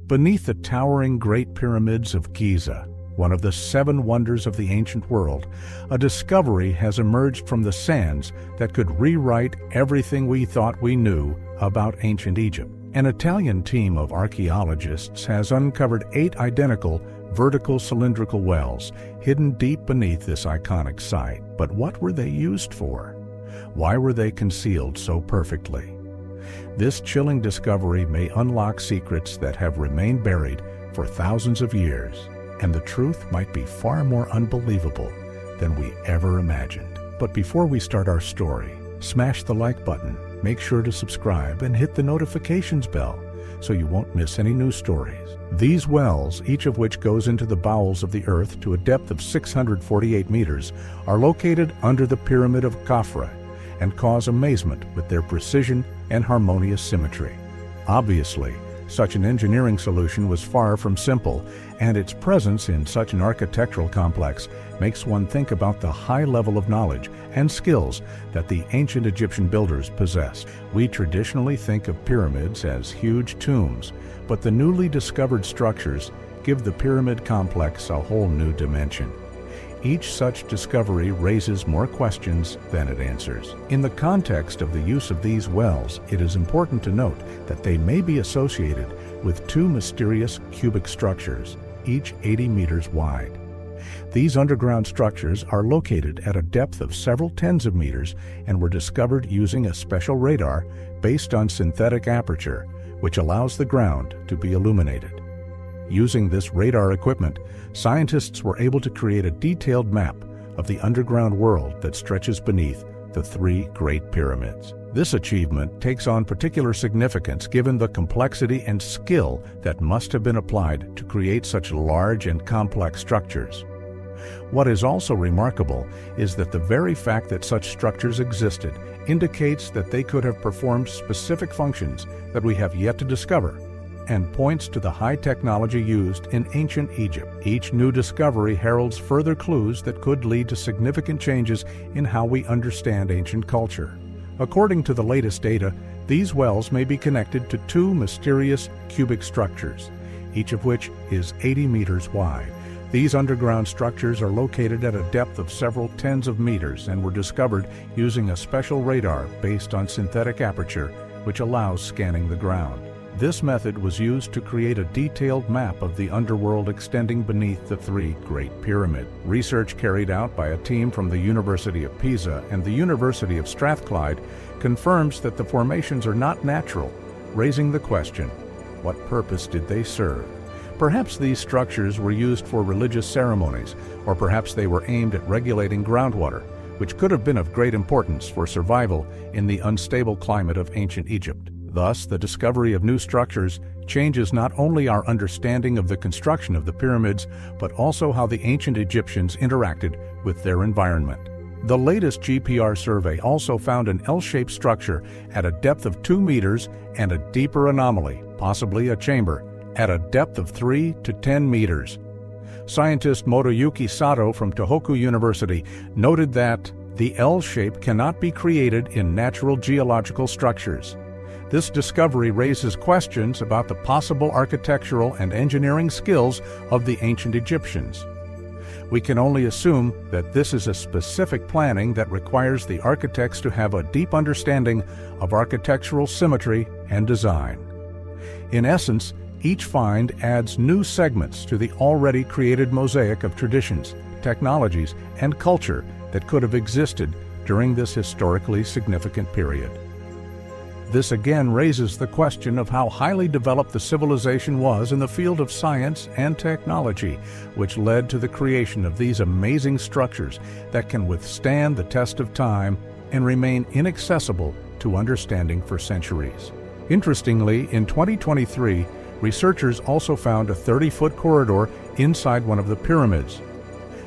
Beneath the towering Great Pyramids of Giza, one of the 7 wonders of the ancient world, a discovery has emerged from the sands that could rewrite everything we thought we knew about ancient Egypt. An Italian team of archaeologists has uncovered 8 identical vertical cylindrical wells hidden deep beneath this iconic site. But what were they used for? Why were they concealed so perfectly? This chilling discovery may unlock secrets that have remained buried for thousands of years, and the truth might be far more unbelievable than we ever imagined. But before we start our story, smash the like button, make sure to subscribe, and hit the notifications bell so you won't miss any new stories. These wells, each of which goes into the bowels of the earth to a depth of 648 meters, are located under the Pyramid of Khafre and cause amazement with their precision and harmonious symmetry. Obviously, such an engineering solution was far from simple, and its presence in such an architectural complex makes one think about the high level of knowledge and skills that the ancient Egyptian builders possessed. We traditionally think of pyramids as huge tombs, but the newly discovered structures give the pyramid complex a whole new dimension. Each such discovery raises more questions than it answers. In the context of the use of these wells, it is important to note that they may be associated with 2 mysterious cubic structures, each 80 meters wide. These underground structures are located at a depth of several tens of meters and were discovered using a special radar based on synthetic aperture, which allows the ground to be illuminated. Using this radar equipment, scientists were able to create a detailed map of the underground world that stretches beneath the 3 Great Pyramids. This achievement takes on particular significance given the complexity and skill that must have been applied to create such large and complex structures. What is also remarkable is that the very fact that such structures existed indicates that they could have performed specific functions that we have yet to discover, and points to the high technology used in ancient Egypt. Each new discovery heralds further clues that could lead to significant changes in how we understand ancient culture. According to the latest data, these wells may be connected to 2 mysterious cubic structures, each of which is 80 meters wide. These underground structures are located at a depth of several tens of meters and were discovered using a special radar based on synthetic aperture, which allows scanning the ground. This method was used to create a detailed map of the underworld extending beneath the 3 Great Pyramids. Research carried out by a team from the University of Pisa and the University of Strathclyde confirms that the formations are not natural, raising the question, what purpose did they serve? Perhaps these structures were used for religious ceremonies, or perhaps they were aimed at regulating groundwater, which could have been of great importance for survival in the unstable climate of ancient Egypt. Thus, the discovery of new structures changes not only our understanding of the construction of the pyramids, but also how the ancient Egyptians interacted with their environment. The latest GPR survey also found an L-shaped structure at a depth of 2 meters and a deeper anomaly, possibly a chamber, at a depth of 3 to 10 meters. Scientist Motoyuki Sato from Tohoku University noted that the L shape cannot be created in natural geological structures. This discovery raises questions about the possible architectural and engineering skills of the ancient Egyptians. We can only assume that this is a specific planning that requires the architects to have a deep understanding of architectural symmetry and design. In essence, each find adds new segments to the already created mosaic of traditions, technologies, and culture that could have existed during this historically significant period. This again raises the question of how highly developed the civilization was in the field of science and technology, which led to the creation of these amazing structures that can withstand the test of time and remain inaccessible to understanding for centuries. Interestingly, in 2023, researchers also found a 30-foot corridor inside one of the pyramids.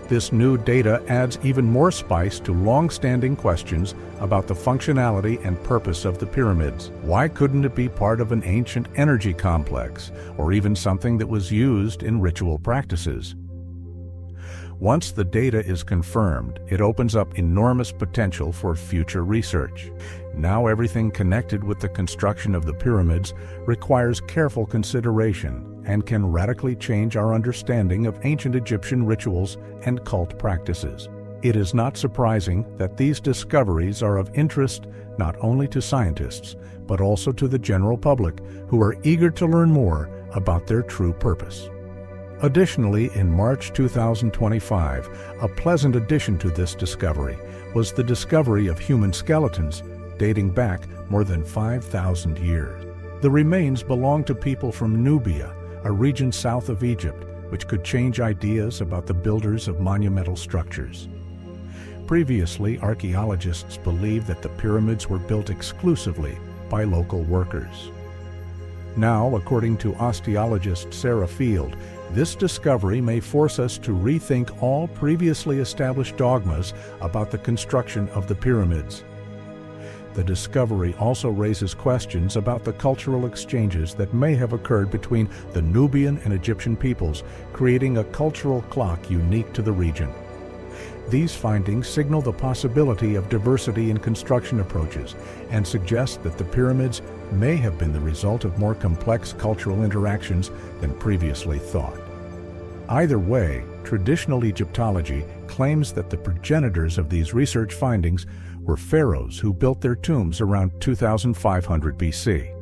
This new data adds even more spice to long-standing questions about the functionality and purpose of the pyramids. Why couldn't it be part of an ancient energy complex, or even something that was used in ritual practices? Once the data is confirmed, it opens up enormous potential for future research. Now everything connected with the construction of the pyramids requires careful consideration, and can radically change our understanding of ancient Egyptian rituals and cult practices. It is not surprising that these discoveries are of interest not only to scientists, but also to the general public, who are eager to learn more about their true purpose. Additionally, in March 2025, a pleasant addition to this discovery was the discovery of human skeletons dating back more than 5,000 years. The remains belong to people from Nubia, a region south of Egypt, which could change ideas about the builders of monumental structures. Previously, archaeologists believed that the pyramids were built exclusively by local workers. Now, according to osteologist Sarah Field, this discovery may force us to rethink all previously established dogmas about the construction of the pyramids. The discovery also raises questions about the cultural exchanges that may have occurred between the Nubian and Egyptian peoples, creating a cultural clock unique to the region. These findings signal the possibility of diversity in construction approaches and suggest that the pyramids may have been the result of more complex cultural interactions than previously thought. Either way, traditional Egyptology claims that the progenitors of these research findings were pharaohs who built their tombs around 2500 BC.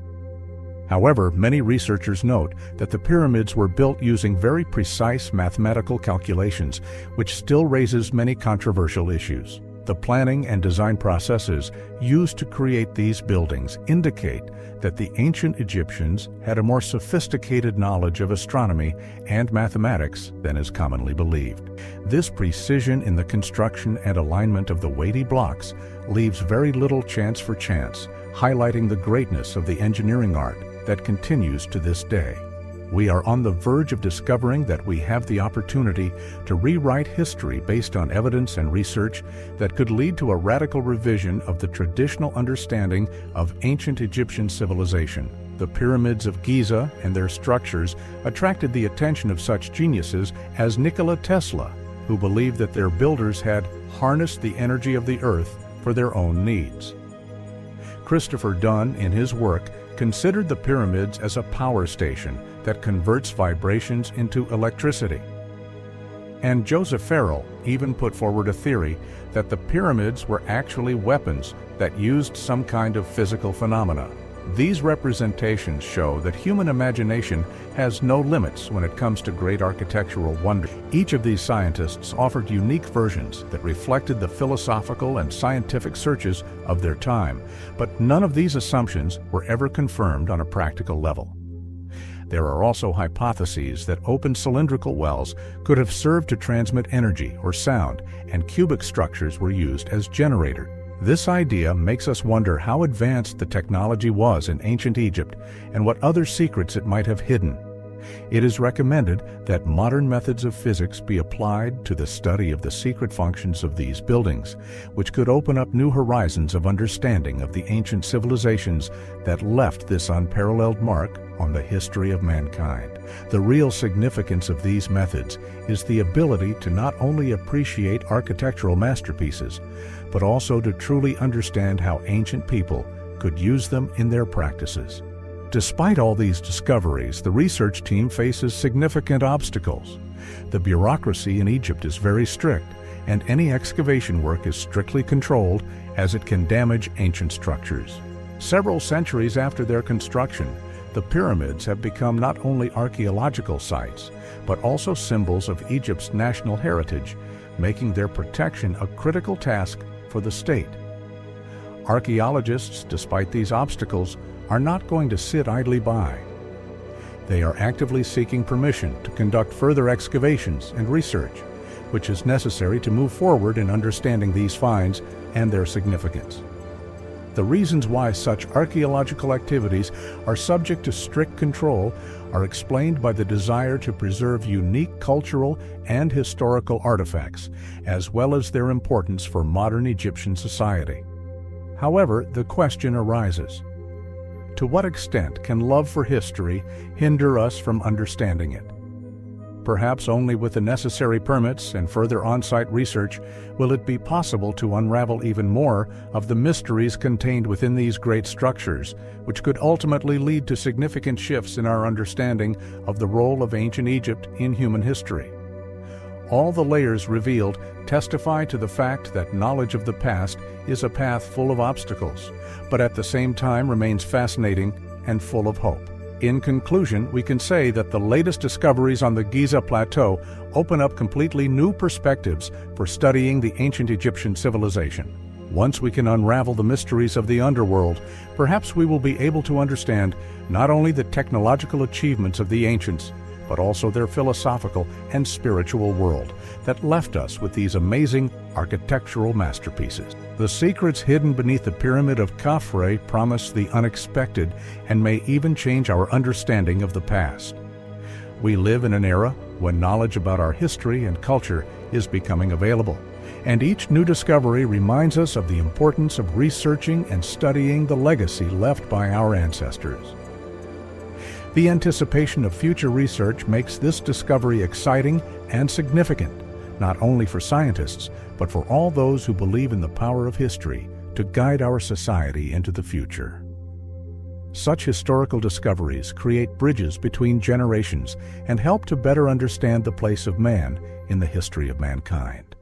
However, many researchers note that the pyramids were built using very precise mathematical calculations, which still raises many controversial issues. The planning and design processes used to create these buildings indicate that the ancient Egyptians had a more sophisticated knowledge of astronomy and mathematics than is commonly believed. This precision in the construction and alignment of the weighty blocks leaves very little chance for chance, highlighting the greatness of the engineering art that continues to this day. We are on the verge of discovering that we have the opportunity to rewrite history based on evidence and research that could lead to a radical revision of the traditional understanding of ancient Egyptian civilization. The pyramids of Giza and their structures attracted the attention of such geniuses as Nikola Tesla, who believed that their builders had harnessed the energy of the earth for their own needs. Christopher Dunn, in his work, considered the pyramids as a power station that converts vibrations into electricity. And Joseph Farrell even put forward a theory that the pyramids were actually weapons that used some kind of physical phenomena. These representations show that human imagination has no limits when it comes to great architectural wonder. Each of these scientists offered unique versions that reflected the philosophical and scientific searches of their time, but none of these assumptions were ever confirmed on a practical level. There are also hypotheses that open cylindrical wells could have served to transmit energy or sound, and cubic structures were used as generators. This idea makes us wonder how advanced the technology was in ancient Egypt and what other secrets it might have hidden. It is recommended that modern methods of physics be applied to the study of the secret functions of these buildings, which could open up new horizons of understanding of the ancient civilizations that left this unparalleled mark on the history of mankind. The real significance of these methods is the ability to not only appreciate architectural masterpieces, but also to truly understand how ancient people could use them in their practices. Despite all these discoveries, the research team faces significant obstacles. The bureaucracy in Egypt is very strict, and any excavation work is strictly controlled, as it can damage ancient structures. Several centuries after their construction, the pyramids have become not only archaeological sites, but also symbols of Egypt's national heritage, making their protection a critical task for the state. Archaeologists, despite these obstacles, are not going to sit idly by. They are actively seeking permission to conduct further excavations and research, which is necessary to move forward in understanding these finds and their significance. The reasons why such archaeological activities are subject to strict control are explained by the desire to preserve unique cultural and historical artifacts, as well as their importance for modern Egyptian society. However, the question arises: to what extent can love for history hinder us from understanding it? perhaps only with the necessary permits and further on-site research will it be possible to unravel even more of the mysteries contained within these great structures, which could ultimately lead to significant shifts in our understanding of the role of ancient Egypt in human history. All the layers revealed testify to the fact that knowledge of the past is a path full of obstacles, but at the same time remains fascinating and full of hope. In conclusion, we can say that the latest discoveries on the Giza Plateau open up completely new perspectives for studying the ancient Egyptian civilization. Once we can unravel the mysteries of the underworld, perhaps we will be able to understand not only the technological achievements of the ancients, but also their philosophical and spiritual world that left us with these amazing architectural masterpieces. The secrets hidden beneath the Pyramid of Khafre promise the unexpected and may even change our understanding of the past. We live in an era when knowledge about our history and culture is becoming available, and each new discovery reminds us of the importance of researching and studying the legacy left by our ancestors. The anticipation of future research makes this discovery exciting and significant, not only for scientists, but for all those who believe in the power of history to guide our society into the future. Such historical discoveries create bridges between generations and help to better understand the place of man in the history of mankind.